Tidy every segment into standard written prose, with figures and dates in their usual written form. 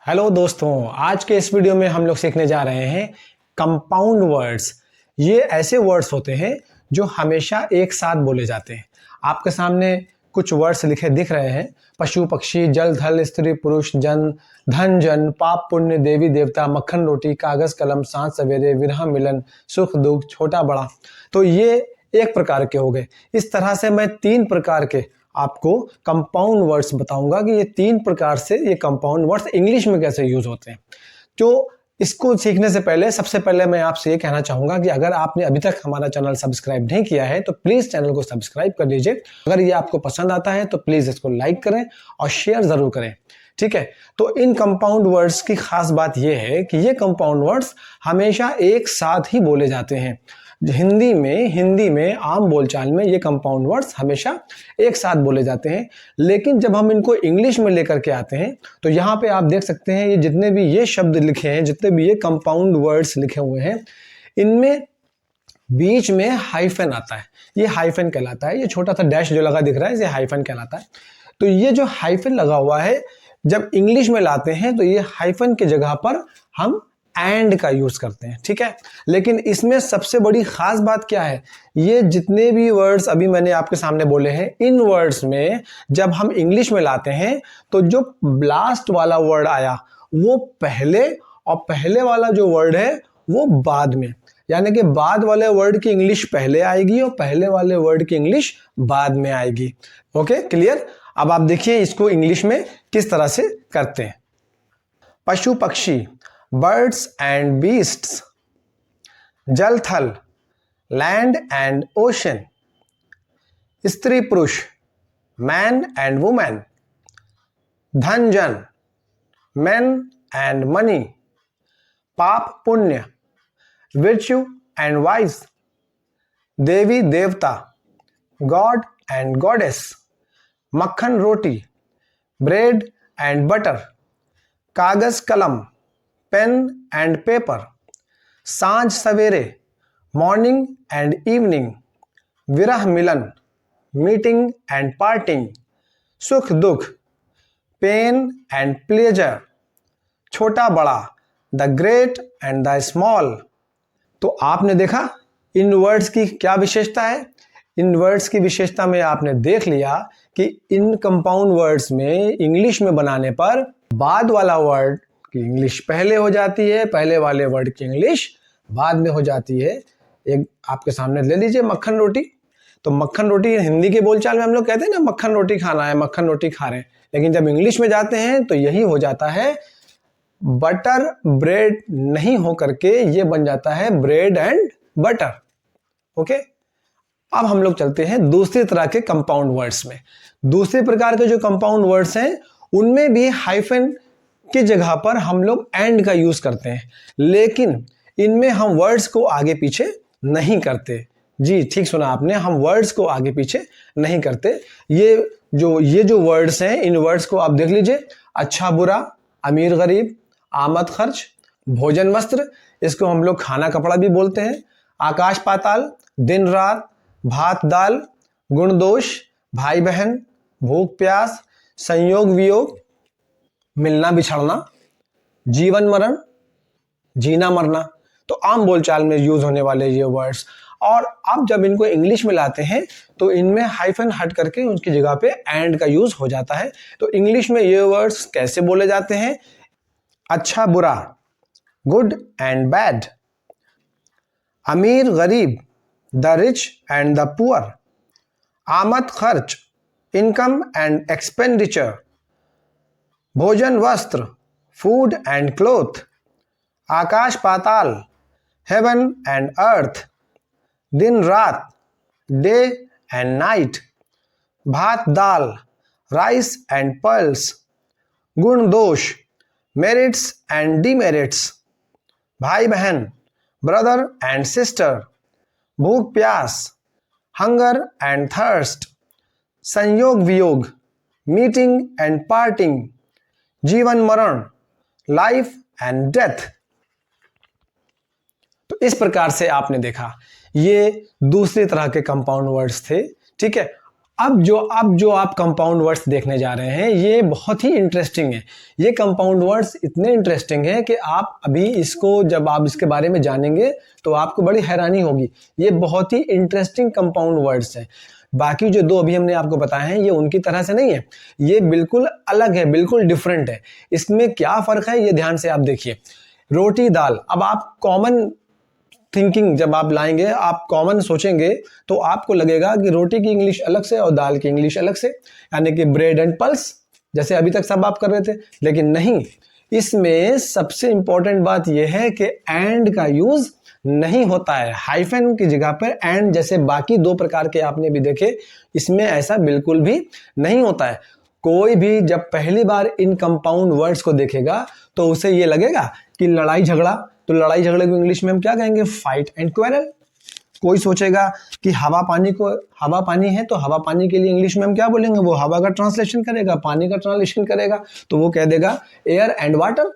Hello दोस्तों, आज के इस वीडियो में हम लोग सीखने जा रहे हैं कंपाउंड वर्ड्स। ये ऐसे वर्ड्स होते हैं जो हमेशा एक साथ बोले जाते हैं। आपके सामने कुछ वर्ड्स लिखे दिख रहे हैं। पशु पक्षी, जल थल, स्त्री पुरुष, जन धन जन, पाप पुण्य, देवी देवता, मक्खन रोटी, कागज कलम, सांझ सवेरे, विरह मिलन, सुख दुख, छोटा बड़ा। तो ये एक प्रकार के हो गए। इस तरह से मैं 3 प्रकार के आपको कंपाउंड वर्ड्स बताऊंगा कि ये 3 प्रकार से ये कंपाउंड वर्ड्स इंग्लिश में कैसे यूज होते हैं। तो इसको सीखने से पहले सबसे पहले मैं आपसे ये कहना चाहूंगा कि अगर आपने अभी तक हमारा चैनल सब्सक्राइब नहीं किया है तो प्लीज चैनल को सब्सक्राइब कर लीजिए। अगर ये आपको पसंद आता है तो प्लीज इसको लाइक करें और शेयर जरूर करें, ठीक है। तो इन कंपाउंड वर्ड्स की खास बात यह है कि ये कंपाउंड वर्ड्स हमेशा एक साथ ही बोले जाते हैं। हिंदी में आम बोलचाल में ये कंपाउंड वर्ड्स हमेशा एक साथ बोले जाते हैं। लेकिन जब हम इनको इंग्लिश में लेकर के आते हैं तो यहाँ पे आप देख सकते हैं ये जितने भी ये शब्द लिखे हैं, जितने भी ये कंपाउंड वर्ड्स लिखे हुए हैं, इनमें बीच में हाइफन आता है। ये हाइफन कहलाता है। ये छोटा सा डैश जो लगा दिख रहा है ये हाइफन कहलाता है। तो ये जो हाइफन लगा हुआ है जब इंग्लिश में लाते हैं तो ये हाइफन की जगह पर हम एंड का यूज करते हैं, ठीक है। लेकिन इसमें सबसे बड़ी खास बात क्या है, ये जितने भी वर्ड्स अभी मैंने आपके सामने बोले हैं, इन वर्ड्स में जब हम इंग्लिश में लाते हैं तो जो लास्ट वाला वर्ड आया वो पहले और पहले वाला जो वर्ड है वो बाद में, यानी कि बाद वाले वर्ड की इंग्लिश पहले आएगी और पहले वाले वर्ड की इंग्लिश बाद में आएगी। Okay, clear. अब आप देखिए इसको इंग्लिश में किस तरह से करते हैं। पशु पक्षी, birds and beasts, जल थल, land and ocean, स्त्री पुरुष, man and woman, धन जन, men and money, पाप पुण्य, virtue and vice, देवी देवता, God and goddess, मक्खन रोटी, bread and butter, कागज कलम, पेन एंड पेपर, सांझ सवेरे, मॉर्निंग एंड इवनिंग, विरह मिलन, मीटिंग एंड पार्टिंग, सुख दुख, पेन एंड प्लेजर, छोटा बड़ा, the great and the small. तो आपने देखा इन वर्ड्स की क्या विशेषता है। इन वर्ड्स की विशेषता में आपने देख लिया कि इन कंपाउंड वर्ड्स में इंग्लिश में बनाने पर बाद वाला वर्ड की इंग्लिश पहले हो जाती है, पहले वाले वर्ड की इंग्लिश बाद में हो जाती है। एक आपके सामने ले लीजिए मक्खन रोटी। तो मक्खन रोटी हिंदी के बोलचाल में हम लोग कहते हैं ना, मक्खन रोटी खाना है, मक्खन रोटी खा रहे हैं। लेकिन जब इंग्लिश में जाते हैं तो यही हो जाता है, बटर ब्रेड नहीं हो करके ये बन जाता है ब्रेड एंड बटर। ओके, अब हम लोग चलते हैं दूसरी तरह के कंपाउंड वर्ड्स में। दूसरे प्रकार के जो कंपाउंड वर्ड्स हैं उनमें भी हाइफन की जगह पर हम लोग एंड का यूज करते हैं, लेकिन इनमें हम वर्ड्स को आगे पीछे नहीं करते। जी ठीक सुना आपने, हम वर्ड्स को आगे पीछे नहीं करते। ये जो वर्ड्स हैं, इन वर्ड्स को आप देख लीजिए। अच्छा बुरा, अमीर गरीब, आमद खर्च, भोजन वस्त्र, इसको हम लोग खाना कपड़ा भी बोलते हैं। आकाश पाताल, दिन रात, भात दाल, गुण दोष, भाई बहन, भूख प्यास, संयोग वियोग, मिलना बिछड़ना, जीवन मरण, जीना मरना। तो आम बोलचाल में यूज होने वाले ये वर्ड्स। और अब जब इनको इंग्लिश में लाते हैं तो इनमें हाइफन हट करके उनकी जगह पे एंड का यूज हो जाता है। तो इंग्लिश में ये वर्ड्स कैसे बोले जाते हैं। अच्छा बुरा, गुड एंड बैड, अमीर गरीब, the rich and the poor, आमद खर्च, इनकम एंड एक्सपेंडिचर, भोजन वस्त्र, फूड एंड क्लोथ, आकाश पाताल, हेवन एंड अर्थ, दिन रात, डे एंड नाइट, भात दाल, राइस एंड पर्ल्स, गुण दोष, मेरिट्स एंड डिमेरिट्स, भाई बहन, ब्रदर एंड सिस्टर, भूख प्यास, हंगर एंड थर्स्ट, संयोग वियोग, मीटिंग एंड पार्टिंग, जीवन मरण, लाइफ एंड डेथ। तो इस प्रकार से आपने देखा ये दूसरी तरह के कंपाउंड वर्ड्स थे, ठीक है। अब जो आप कंपाउंड वर्ड्स देखने जा रहे हैं ये बहुत ही इंटरेस्टिंग है। ये कंपाउंड वर्ड्स इतने इंटरेस्टिंग है कि आप अभी इसको जब आप इसके बारे में जानेंगे तो आपको बड़ी हैरानी होगी। ये बहुत ही इंटरेस्टिंग कंपाउंड वर्ड्स हैं। बाकी जो दो अभी हमने आपको बताए हैं ये उनकी तरह से नहीं है, ये बिल्कुल अलग है, बिल्कुल डिफरेंट है। इसमें क्या फर्क है ये ध्यान से आप देखिए। रोटी दाल, अब आप कॉमन थिंकिंग जब आप लाएंगे, आप कॉमन सोचेंगे तो आपको लगेगा कि रोटी की इंग्लिश अलग से और दाल की इंग्लिश अलग से, यानी कि ब्रेड एंड पल्स, जैसे अभी तक सब आप कर रहे थे। लेकिन नहीं, इसमें सबसे इंपॉर्टेंट बात यह है कि एंड का यूज नहीं होता है। हाइफन की जगह पर एंड, जैसे बाकी दो प्रकार के आपने भी देखे, इसमें ऐसा बिल्कुल भी नहीं होता है। कोई भी जब पहली बार इन कंपाउंड वर्ड्स को देखेगा तो उसे ये लगेगा कि लड़ाई झगड़ा, तो लड़ाई झगड़े को इंग्लिश में हम क्या कहेंगे? Fight and quarrel. कोई सोचेगा कि हवा पानी है तो हवा पानी के लिए इंग्लिश में हम क्या बोलेंगे? वो हवा का ट्रांसलेशन करेगा, पानी का ट्रांसलेशन करेगा, तो वो कह देगा एयर एंड वाटर।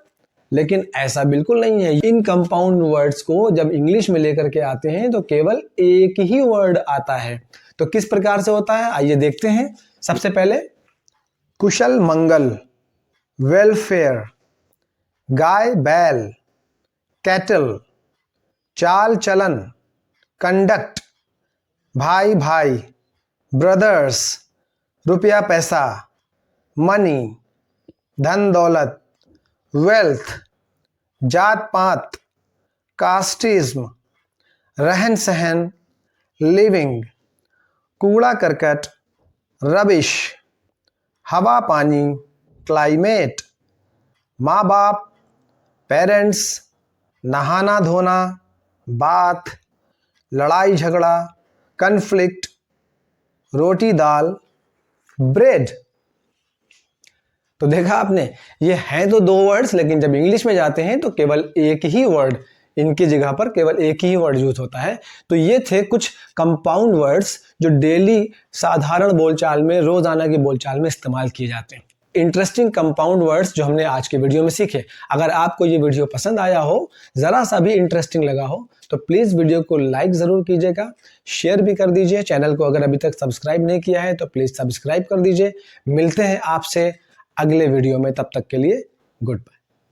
लेकिन ऐसा बिल्कुल नहीं है। इन कंपाउंड वर्ड्स को जब इंग्लिश में लेकर के आते हैं तो केवल एक ही वर्ड आता है। तो किस प्रकार से होता है आइए देखते हैं। सबसे पहले कुशल मंगल, वेलफेयर, गाय बैल, कैटल, चाल चलन, कंडक्ट, भाई भाई, ब्रदर्स, रुपया पैसा, मनी, धन दौलत, वेल्थ, जात पात, कास्टिज्म, रहन सहन, लिविंग, कूड़ा करकट, रबिश, हवा पानी, क्लाइमेट, माँ बाप, पेरेंट्स, नहाना धोना, बात, लड़ाई झगड़ा, कन्फ्लिक्ट, रोटी दाल, ब्रेड। तो देखा आपने, ये हैं तो दो वर्ड्स, लेकिन जब इंग्लिश में जाते हैं तो केवल एक ही वर्ड, इनकी जगह पर केवल एक ही वर्ड यूज होता है। तो ये थे कुछ कंपाउंड वर्ड्स जो डेली साधारण बोलचाल में, रोजाना की बोलचाल में इस्तेमाल किए जाते हैं। इंटरेस्टिंग कंपाउंड वर्ड्स जो हमने आज के वीडियो में सीखे। अगर आपको ये वीडियो पसंद आया हो, जरा सा भी इंटरेस्टिंग लगा हो, तो प्लीज वीडियो को लाइक जरूर कीजिएगा, शेयर भी कर दीजिए। चैनल को अगर अभी तक सब्सक्राइब नहीं किया है तो प्लीज सब्सक्राइब कर दीजिए। मिलते हैं आपसे अगले वीडियो में, तब तक के लिए गुड बाय।